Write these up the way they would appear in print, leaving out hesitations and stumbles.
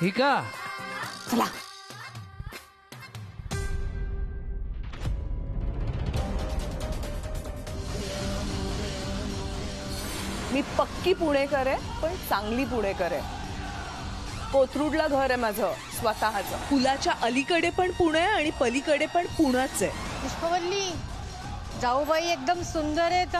ठीक आहे. चला. मी पक्की पुणेकर आहे, पण चांगली पुणेकर आहे. कोथरूडला घर आहे माझं स्वतःचं. पुलाच्या अलीकडे पण पुणे आहे आणि पलीकडे पण पुणेच आहे. पुष्पवल्ली, जाऊबाई एकदम सुंदर आहेत.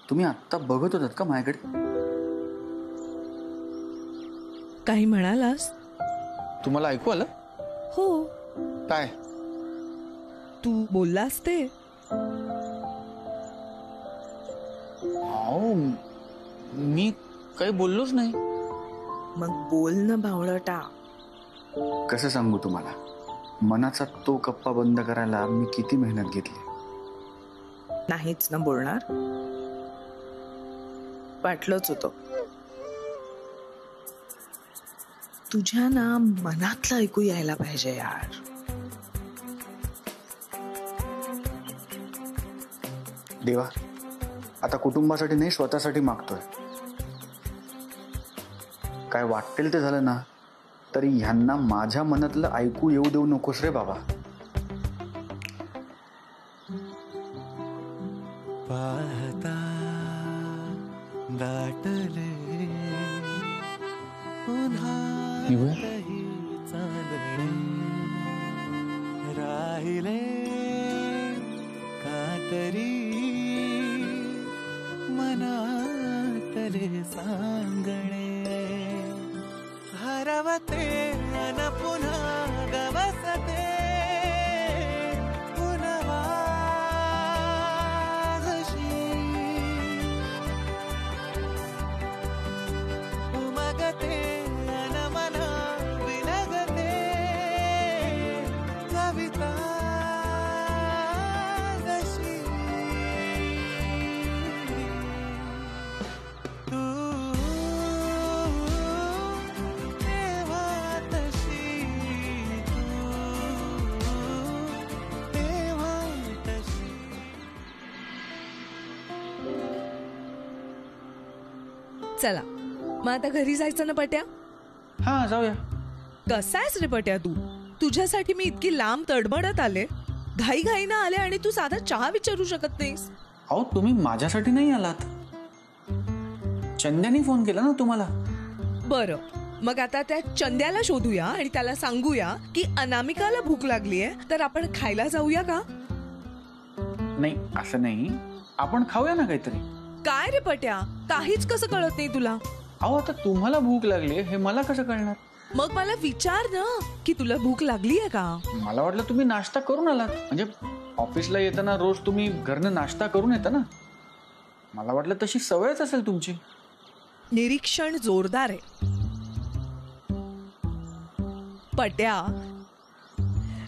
तुम्ही आत्ता बघत होतात का माझ्याकडे? काही म्हणालास? तुम्हाला ऐकू आलं? हो. काय? तू बोललास ते? अहो, मी काही बोललोच नाही. मग बोल ना भावळटा. कसं सांगू तुम्हाला, मनाचा तो कप्पा बंद करायला मी किती मेहनत घेतली. नाहीच ना बोलणार? वाटलंच होतं. तुझ्या ना मनातलं ऐकू यायला पाहिजे यार. देवा, आता कुटुंबासाठी नाही स्वतःसाठी मागतोय. काय वाटेल ते झालं ना, तरी ह्यांना माझ्या मनातलं ऐकू येऊ देऊ नकोस रे बाबा. पाहता दाटले पुन्हा चांदणे राहिले कातरी मनातले सांगणे हरवते अन पुन्हा गवसते पुन्हा चला मग आता घरी जायचं ना पट्या? हा, जाऊया. कसा आहेस रे पट्या तू? तुझ्यासाठी मी इतकी लांब तडबडत आले, घाई घाईनं आले आणि तू साधा चहा विचारू शकत नाहीस. अहो, तुम्ही माझ्यासाठी नाही आलात, चंद्याने फोन केला ना तुम्हाला. बरं, मग आता त्या चंद्याला शोधूया आणि त्याला सांगूया की अनामिकाला भूक लागलीये, तर आपण खायला जाऊया का? नाही, असं नाही, आपण खाऊया ना काहीतरी. काय रे पट्या, काहीच कसं कळत नाही तुला? अहो, आता तुम्हाला भूक लागली हे मला कसं कळणार? मग मला विचार ना की तुला भूक लागलीये का? मला वाटलं तुम्ही नाश्ता करून आलात, म्हणजे ऑफिसला येताना रोज तुम्ही घरनं नाश्ता करून येता ना. मला वाटलं तशी सवयच असेल तुमची. निरीक्षण जोरदार आहे पट्या.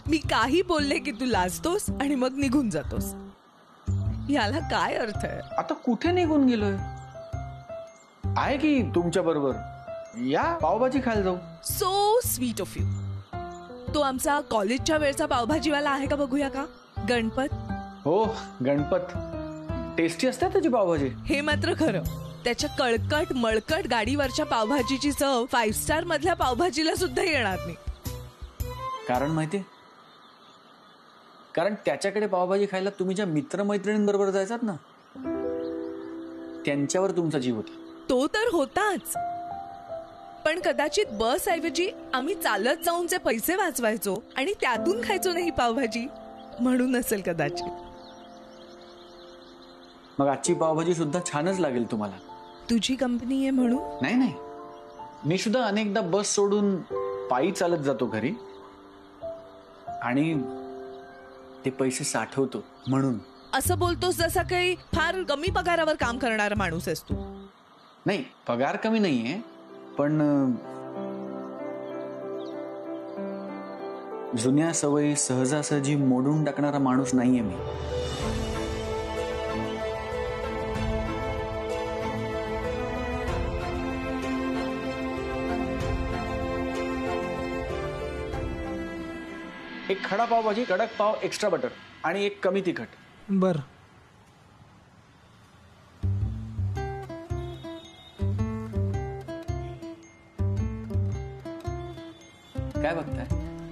मी काही बोलले की तू लाजतोस आणि मग निघून जातोस. याला काय अर्थ आहे? आता कुठे निघून गेलोय? आहे की तुमच्या बरोबर. या, पावभाजी खायला जाऊ. So sweet of you. तो आमचा कॉलेजच्या वेळचा पावभाजीवाला आहे का बघूया का? गणपत. हो, गणपत. टेस्टी असते त्याची पावभाजी. हे मात्र खरं. त्याच्या कळकट मळकट गाडीवरच्या पावभाजीची चव 5 स्टार मधल्या पावभाजीला सुद्धा येणार नाही. कारण माहितीये, कारण त्याच्याकडे पावभाजी खायला तुम्ही ज्या मित्रमैत्रिणींबरोबर जायचात ना, त्यांच्यावर तुमचा जीव होता. तो तर होताच, पण कदाचित बस ऐवजी आम्ही चालत जाऊनचे पैसे वाचवायचो आणि त्यातून खायचो नाही पावभाजी, म्हणून असेल कदाचित. मग आजची पावभाजी सुद्धा छानच लागेल तुम्हाला. तुझी कंपनी आहे म्हणून? नाही नाही, मी सुद्धा अनेकदा बस सोडून पायी चालत जातो घरी आणि ते पैसे साठवतो म्हणून. असं बोलतोस जसा काही फार कमी पगारावर काम करणारा माणूस आहेस तू. नाही, पगार कमी नाहीये, पण जुन्या सवयी सहजासहजी मोडून टाकणारा माणूस नाहीये मी. एक खडा पावभाजी, कडक पाव, एक्स्ट्रा बटर आणि एक कमी तिखट. बर. काय बघताय?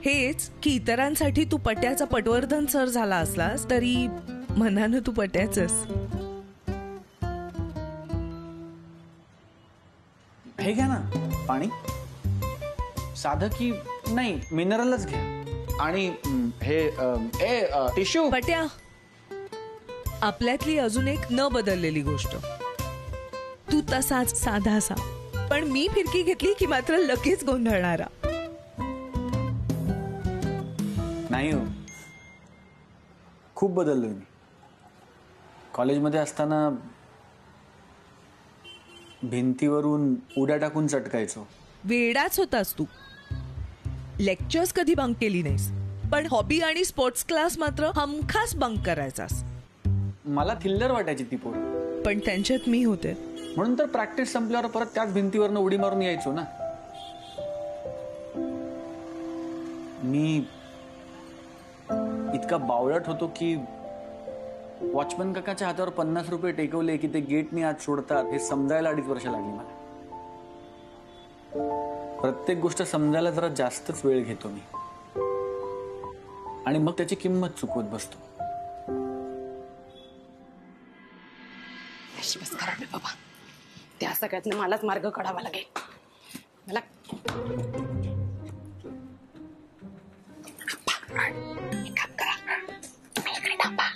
हेच की इतरांसाठी तू पट्याचा पटवर्धन सर झाला असलास तरी मनानं तू पट्याचंस. हे घ्या ना पाणी. साधं की नाही, मिनरलच घ्या. आणि हे टिश्यू. पट्या, आपल्यातली अजून एक न बदललेली गोष्ट, तू तसाच साधासा, पण मी फिरकी घेतली की मात्र लगेच गोंधळणारा. नाही हो, खूप बदललोय मी. कॉलेजमध्ये असताना भिंतीवरून उड्या टाकून चटकायचो. वेडाच होतास तू. लेक्चर्स कधी बंक केली नाहीस, पण हॉबी आणि स्पोर्ट्स क्लास मात्र हमखास बंक करायचास. मला थिल्लर वाटायची ती पोरं, पण त्यांच्यात मी होते. म्हणून तर प्रॅक्टिस संपल्यावर परत त्याच भिंतीवरनं उडी मारून यायचो ना. मी इतका बावळट होतो की वॉचमन काकाच्या हातावर 50 रुपये टेकवले की ते गेटनी आत सोडतात हे समजायला 2.5 वर्ष लागली मला. प्रत्येक गोष्ट समजायला जरा जास्तच वेळ घेतो मी आणि मग त्याची किंमत चुकवत बसतो. बस खराब आहे बाबा. त्या सगळ्यातनं मलाच मार्ग काढावा लागेल. मला एक काम करा, तुम्ही इकडे थांबा.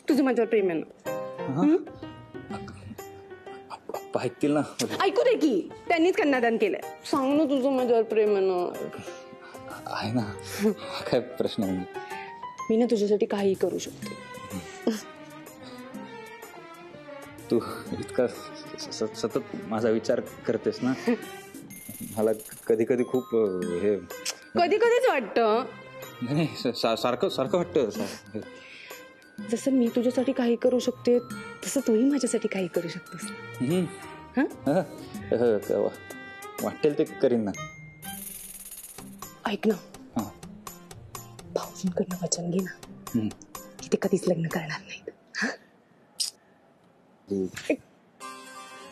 तुझं माझ्यावर प्रेम आहे ना? ऐकतील ना. ऐकू दे की, त्यांनीच कन्यादान केलंय. सांग ना तुझं माझ्यावर प्रेम आहे ना. आहे ना, काय प्रश्न नाही. मी ना तुझ्यासाठी काही करू शकते. तू इतका सतत माझा विचार करतेस ना, मला कधी कधी खूप हे कधी कधीच वाटतं. नाही, सारखं सारखं वाटतं. जसं मी तुझ्यासाठी काही करू शकते तसं तूही माझ्यासाठी काही करू शकतोस. वाटेल ते करीन ना. ऐक ना, भाऊजींकडनं वचन घे ना की ते कधीच लग्न करणार नाहीत.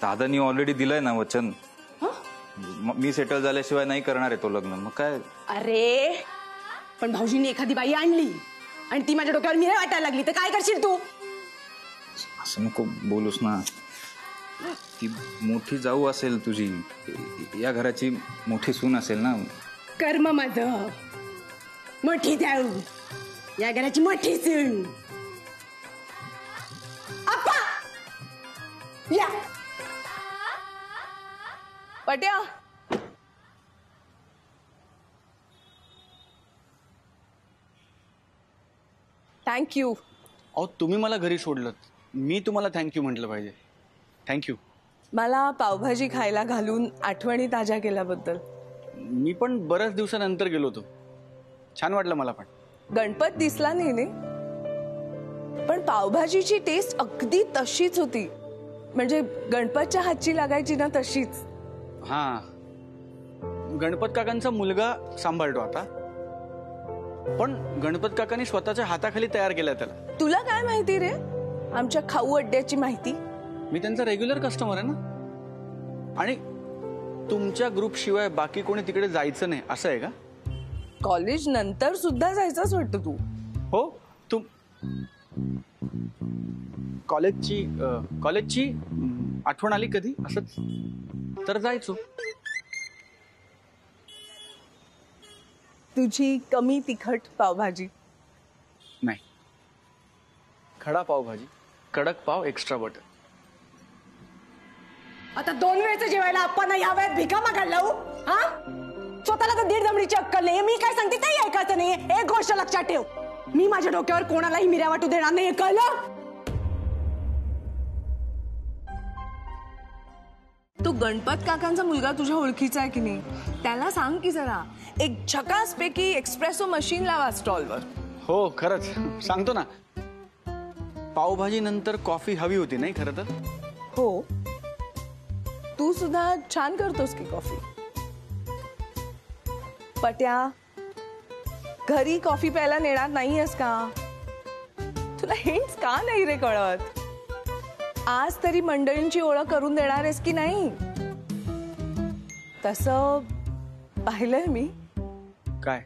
दादानी ऑलरेडी दिलंय ना वचन. मी सेटल झाल्याशिवाय नाही करणार आहे तो लग्न. मग काय. अरे पण भाऊजींनी एखादी बाई आणली आणि ती माझ्या डोक्यावर मिरं वाटायला लागली तर काय करशील तू? असं नको बोलूस ना. ती मोठी जाऊ असेल तुझी, या घराची मोठी सून असेल ना. कर्म माझं मोठी जाऊ, या घराची मोठी सून. आप्पा या. पट्या, थँक्यू. अहो, तुम्ही मला घरी सोडलं, मी तुम्हाला थँक्यू म्हटलं पाहिजे. थँक्यू. मला पावभाजी खायला घालून आठवणी ताज्या केल्याबद्दल. मी पण बऱ्याच दिवसानंतर गेलो होतो. छान वाटलं मला पण. गणपत दिसला नाही ने, पण पावभाजीची टेस्ट अगदी तशीच होती. म्हणजे गणपतच्या हातची लागायची ना तशीच. हा, गणपत काकांचा मुलगा सांभाळतो आता, पण गणपत काकांनी स्वतःच्या हाताखाली तयार केलाय त्याला. तुला काय माहिती रे आमच्या खाऊ अड्ड्याची माहिती? मी त्यांचा रेग्युलर कस्टमर आहे ना. आणि तुमच्या ग्रुप शिवाय बाकी कोणी तिकडे जायचं नाही असं आहे का? कॉलेज नंतर सुद्धा जायचंच वाटतं तू? हो, कॉलेजची आठवण आली कधी असंच तर जायचो. तुझी कमी तिखट पावभाजी नाही, खडा पावभाजी, कडक पाव एक्स्ट्रा बटर. आता 2 वेळचं जेवायला आपण या वेळेत भिका मागायला लावू? हा, स्वतःला तर 1.5 जमडीची अक्कल नाही. मी काय सांगते ते ऐकायचं नाही. एक गोष्ट लक्षात ठेव, मी माझ्या डोक्यावर कोणालाही मिऱ्या वाटू देणार नाही, कळलं? तो गणपत काकांचा मुलगा तुझ्या ओळखीचा आहे की नाही, त्याला सांग की जरा एक झकास पैकी एक्सप्रेसो मशीन लावा स्टॉलवर. हो खरंच सांगतो ना. पावभाजी नंतर कॉफी हवी होती नाही खरं तर. हो, तू सुद्धा छान करतोस की कॉफी. पट्या, घरी कॉफी प्यायला नेणार नाहीयेस का? तुला हिंट्स का नाही रे कळत? आज तरी मंडळींची ओळख करून देणार आहेस की नाही? तसं पाहिलंय मी. काय?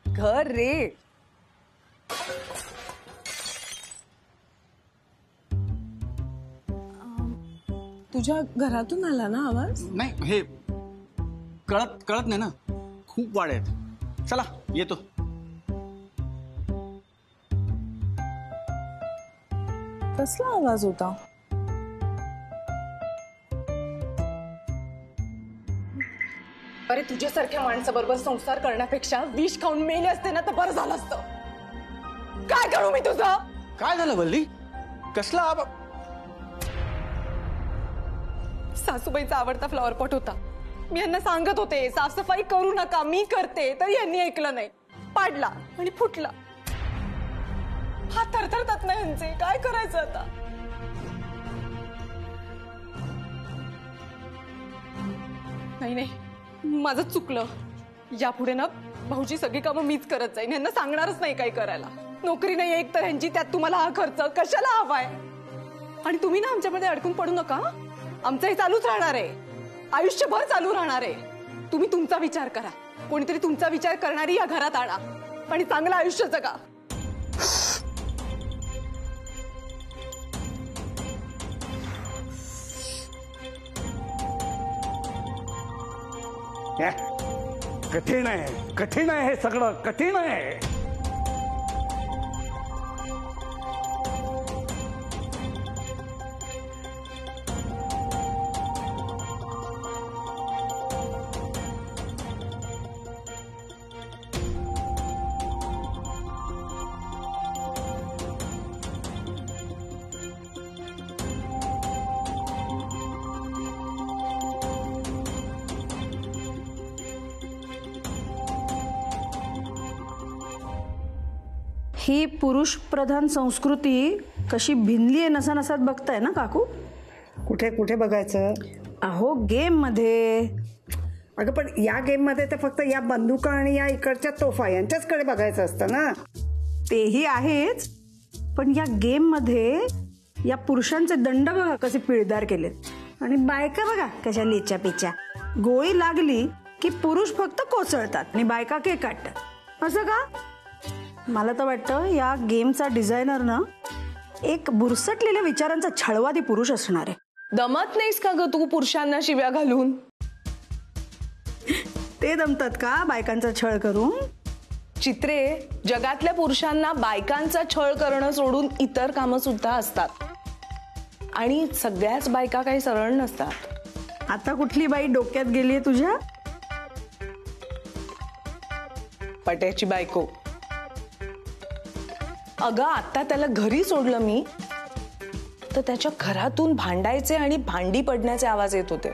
घर रे. तुझ्या घरातून आला ना आवाज? नाही, हे कळत नाही ना, खूप वाढ आहेत. चला येतो. कसला आवाज होता? अरे तुझ्यासारख्या माणसाबरोबर संसार करण्यापेक्षा विष खाऊन मेले असते ना तर बरं झालं असतं. काय करू मी तुझं? काय झालं वल्ली? कसला सासूबाईचा आवडता फ्लॉवर पॉट होता. मी यांना सांगत होते साफसफाई करू नका, मी करते, तरी यांनी ऐकलं नाही. पाडला आणि फुटला. हात थरथरतात ना यांचे. काय करायचं आता? नाही, माझं चुकलं. यापुढे ना भाऊजी सगळी कामं मीच करत जाईन. यांना सांगणारच नाही काय करायला. नोकरी नाही एक तर ह्यांची, त्यात तुम्हाला हा खर्च कशाला हवाय? आणि तुम्ही ना आमच्यामध्ये अडकून पडू नका. आमचंही चालूच राहणार आहे, आयुष्यभर चालू राहणार आहे. तुम्ही तुमचा विचार करा, कोणीतरी तुमचा विचार करणारी या घरात आणा आणि चांगलं आयुष्य जगा. कठीण आहे, कठीण आहे, हे सगळं कठीण आहे. ही पुरुष प्रधान संस्कृती कशी भिनली आहे नसा बघताय ना काकू? कुठे कुठे बघायचं? अहो गेम मध्ये. अगं पण या गेम मध्ये तर फक्त या बंदुका आणि या इकडच्या तोफा यांच्याचकडे बघायचं असतं ना. तेही आहेच, पण या गेम मध्ये या पुरुषांचे दंड बघा कसे पिळदार केलेत आणि बायका बघा कशा लेच्या पिच्या. गोळी लागली की पुरुष फक्त कोसळतात आणि बायका के काढतात. असं का? मला तर वाटतं या गेमचा डिझायनर ना एक बुरसटलेल्या विचारांचा छळवादी पुरुष असणार आहे. दमत नाहीस का ग तू पुरुषांना शिव्या घालून? ते दमतात का बायकांचा छळ करून? चित्रे, जगातल्या पुरुषांना बायकांचा छळ करणं सोडून इतर कामं सुद्धा असतात आणि सगळ्याच बायका काही सरळ नसतात. आता कुठली बाई डोक्यात गेलीये तुझ्या? पट्याची बायको. अगं आता त्याला घरी सोडलं मी तर त्याच्या घरातून भांडायचे आणि भांडी पडण्याचे आवाज येत होते.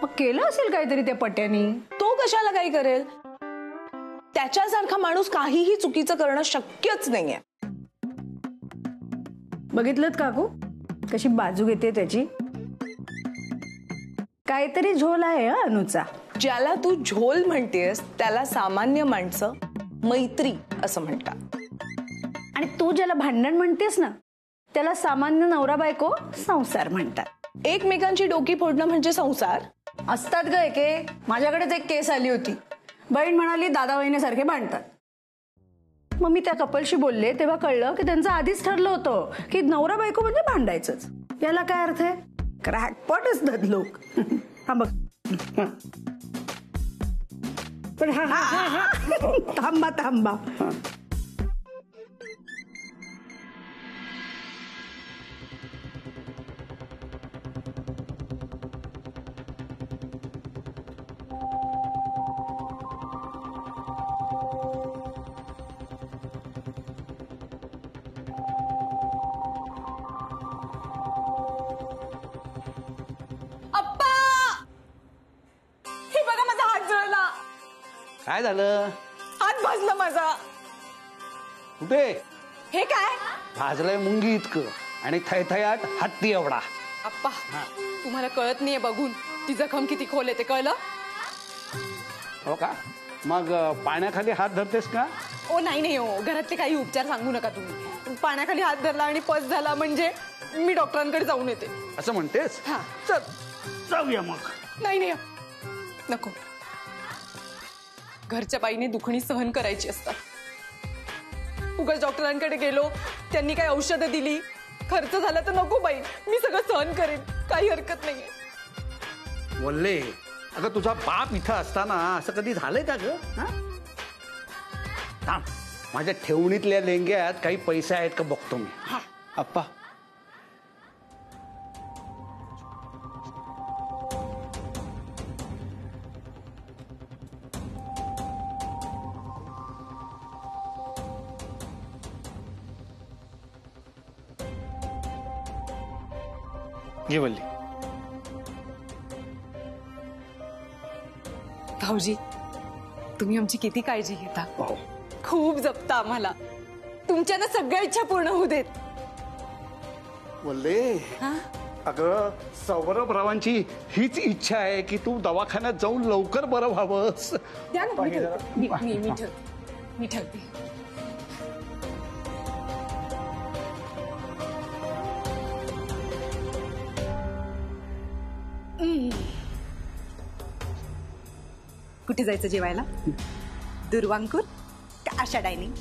मग केलं असेल काहीतरी त्या पट्यानी. तो कशाला काही करेल? त्याच्यासारखा माणूस काहीही चुकीचं करणं शक्यच नाहीये. बघितलं काकू कशी बाजू घेते त्याची? काहीतरी झोल आहे अनुचा. ज्याला तू झोल म्हणतेस त्याला सामान्य माणसं मैत्री असं म्हणतात आणि तू ज्याला भांडण म्हणतेस ना त्याला सामान्य नवरा बायको संसार म्हणतात. एकमेकांची डोकी फोडणं म्हणजे संसार असतात ग एके. माझ्याकडेच एक केस आली होती. बहीण म्हणाली दादा वहिनीसारखे भांडतात. मग मी त्या कपलशी बोलले तेव्हा कळलं की त्यांचं आधीच ठरलं होतं की नवरा बायको म्हणजे भांडायचंच. याला काय अर्थ आहे? क्रॅकपॉट असतात लोक. हा बघ. पण थांबा थांबा. काय झालं? हात भाजला माझा. कुठे? हे काय भाजलंय मुंगी इतकं आणि थैथयाट हत्ती एवढा. आप्पा, तुम्हाला कळत नाहीये बघून ती जखम किती खोल आहे ते कळलं? हो का? मग पाण्याखाली हात धरतेस का? ओ नाही हो, घरातले काही उपचार सांगू नका तुम्ही. पाण्याखाली हात धरला आणि पस झाला म्हणजे मी डॉक्टरांकडे जाऊन येते. असं म्हणतेस? हा. चल जाऊया मग. नाही नको. घरच्या बाईने दुखणी सहन करायची असतात. उगाच डॉक्टरांकडे गेलो, त्यांनी काही औषधं दिली, खर्च झाला तर नको बाई, मी सगळं सहन करेन, काही हरकत नाहीये. वल्ले, अगं तुझा बाप इथं असताना असं कधी झालंय का ग? थांब, माझ्या ठेवणीतल्या लेंग्यात काही पैसे आहेत का बघतो मी. आप्पा, घे वल्ली. भाऊजी, तुम्ही आमची किती काळजी घेता, खूप जपता आम्हाला. तुमच्या सगळ्या इच्छा पूर्ण होऊ देत. वल्ले, अगं सौरभरावांची हीच इच्छा आहे की तू दवाखान्यात जाऊन लवकर बरं व्हावंस. द्या ना, मी ठेवते. कुठे जायचं जेवायला? दुर्वांकूर का आशा डायनिंग?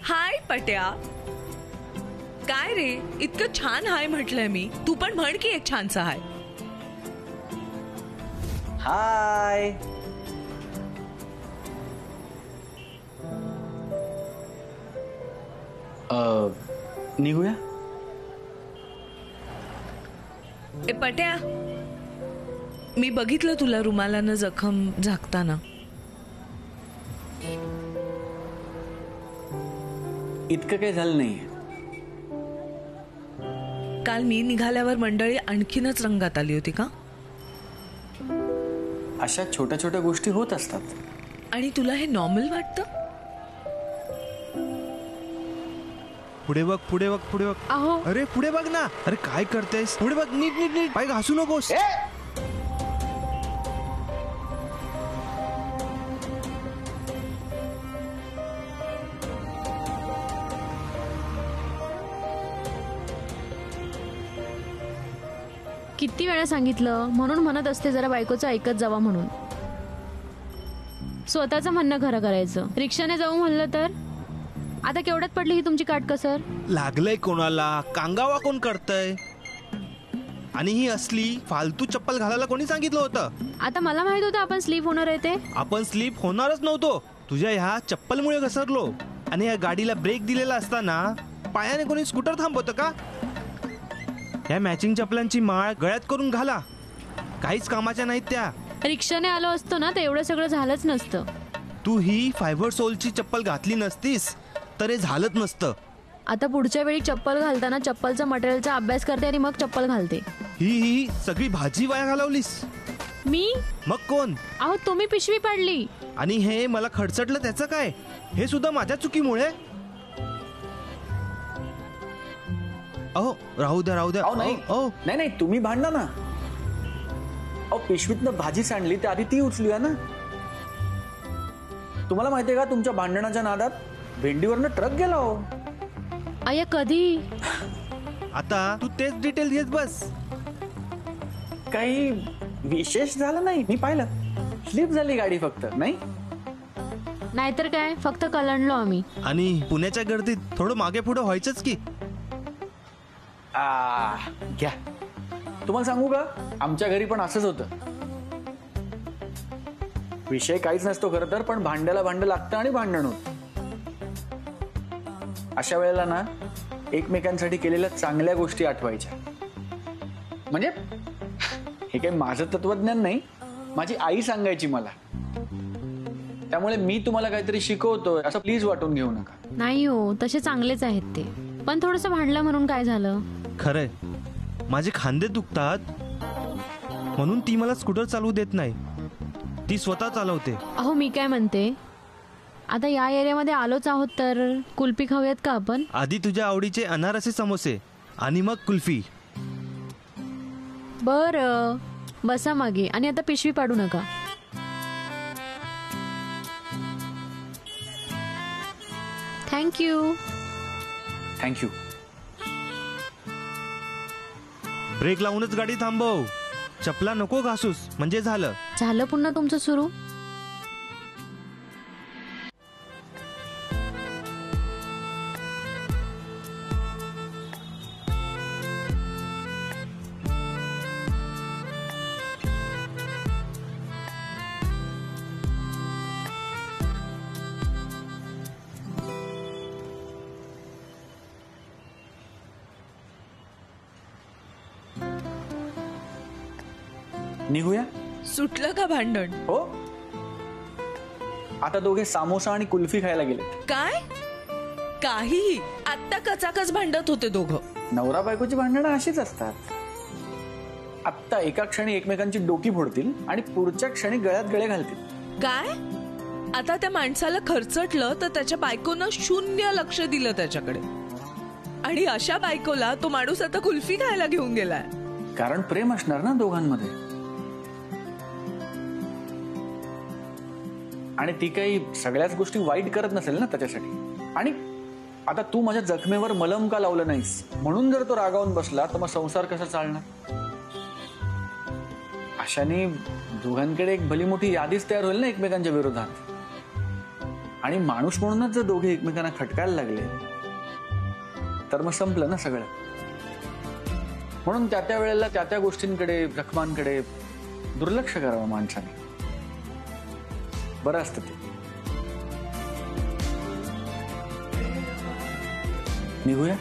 हाय पट्या. काय रे, इतकं छान हाय म्हटलंय मी, तू पण म्हण की एक छानसा हाय. हाय. निघूया. ए पट्या, मी बघितलं तुला रुमालानं जखम झाकताना. इतकं काही झालं नाही. काल मी निघाल्यावर मंडळी आणखीनच रंगात आली होती का? अशा छोट्या छोट्या गोष्टी होत असतात. आणि तुला हे नॉर्मल वाटतं? पुढे बघ, पुढे बघ, पुढे बघ. अहो, अरे पुढे बघ ना. अरे काय करतेस? पुढे बघ, नीट नीट नीट. पाय घासू नकोस. किती वेळा सांगितलं, म्हणून म्हणत असते जरा बायकोचं ऐकत जावा म्हणून. स्वतःचं म्हणणं खरं करायचं. रिक्षाने जाऊ म्हणलं तर आता केवढ्यात पडली ही तुमची काटकसर? लागलंय कोणाला? कांगावा कोण करतय? आणि ही असली फालतू चप्पल घालायला कोणी सांगितलं होतं? आता मला माहित होतं आपण स्लीप होणार आहे ते. आपण स्लीप होणारच नव्हतो. तुझ्या ह्या चप्पलमुळे घसरलो. आणि या गाडीला ब्रेक दिलेला असताना पायाने कोणी स्कूटर थांबवतं का? या मॅचिंग चप्पलांची माळ गळ्यात करून घाला. काहीच कामाच्या नाहीत त्या. रिक्षाने आलो असतो ना तर एवढं सगळं झालंच नसतं. तू ही फायबर सोलची चप्पल घातली नसतीस तर हे झालंच नसतं. आता पुढच्या वेळी चप्पल घालताना चप्पलचा मटेरियलचा अभ्यास करते आणि मग चप्पल घालते. ही सगळी भाजी वाया घालवलीस. मी? मग कोण? अहो तुम्ही पिशवी पाडली. आणि हे मला खडचटलं त्याचं काय? हे सुद्धा माझ्या चुकीमुळे. अहो राहू द्या, राहू द्या. नाही नाही, तुम्ही भांडला ना. अहो पिशवीतनं भाजी सांडली तर आधी ती उचलूया ना. तुम्हाला माहितीये का, तुमच्या भांडणाच्या नादात भेंडीवरनं ट्रक गेला. हो अय्या कधी? आता तू तेच डिटेल घेत बस. काही विशेष झालं नाही, मी पाहिलं. स्लिप झाली गाडी फक्त. नाही नाहीतर काय, फक्त कलंडलो आम्ही. आणि पुण्याच्या गर्दीत थोडं मागे पुढे व्हायचंच की. घ्या, तुम्हाला सांगू का, आमच्या घरी पण असंच होतं. विषय काहीच नसतो खरं तर, पण भांड्याला भांड लागतं आणि भांडण होतं. अशा वेळेला ना एकमेकांसाठी केलेल्या चांगल्या गोष्टी आठवायच्या. म्हणजे हे काही माझं तत्वज्ञान नाही, माझी आई सांगायची मला. त्यामुळे मी तुम्हाला काहीतरी शिकवतोय असं प्लीज वाटून घेऊ नका. नाही हो, तसे चांगलेच आहेत ते. पण थोडंसं भांडलं म्हणून काय झालं? खरंय, माझे खांदे दुखतात म्हणून ती मला स्कूटर चालवू देत नाही. ती स्वतः चालवते. अहो मी काय म्हणते, आता या एरियामध्ये आलोच आहोत तर कुल्फी खाऊयात का आपण? आधी तुझ्या आवडीचे अनारसे समोसे आणि मग कुल्फी. बरं, बसा मागे आणि आता पिशवी पाडू नका. थँक्यू. थँक्यू. ब्रेक लावूनच गाडी थांबव. चपला नको घासूस म्हणजे झालं. झालं पुन्हा तुमचं सुरू? निघूया. सुटलं का भांडण? हो, आता दोघे सामोसा आणि कुल्फी खायला गेले. काय? काहीही. आत्ता कचाकच भांडत होते दोघं. नवरा बायकोची भांडणं अशीच असतात. आत्ता एका क्षणी एकमेकांची डोकी फोडतील आणि पुढच्या क्षणी गळ्यात गळे घालतील. काय? आता त्या माणसाला खर्चटलं तर त्याच्या बायकोनं 0 लक्ष दिलं त्याच्याकडे, आणि अशा बायकोला तो माणूस आता कुल्फी खायला घेऊन गेलाय. कारण प्रेम असणार ना दोघांमध्ये. आणि ती काही सगळ्याच गोष्टी वाईट करत नसेल ना त्याच्यासाठी. आणि आता तू माझ्या जखमेवर मलम का लावलं नाहीस म्हणून जर तो रागावून बसला तर मग संसार कसा चालणार? अशाने दोघांकडे एक भली मोठी यादीच तयार होईल ना एकमेकांच्या विरोधात. आणि माणूस म्हणूनच जर दोघे एकमेकांना खटकायला लागले तर मग संपलं ना सगळं. म्हणून त्या वेळेला त्या गोष्टींकडे, जखमांकडे दुर्लक्ष करावं माणसाने. बरं असतं ते. निघूया.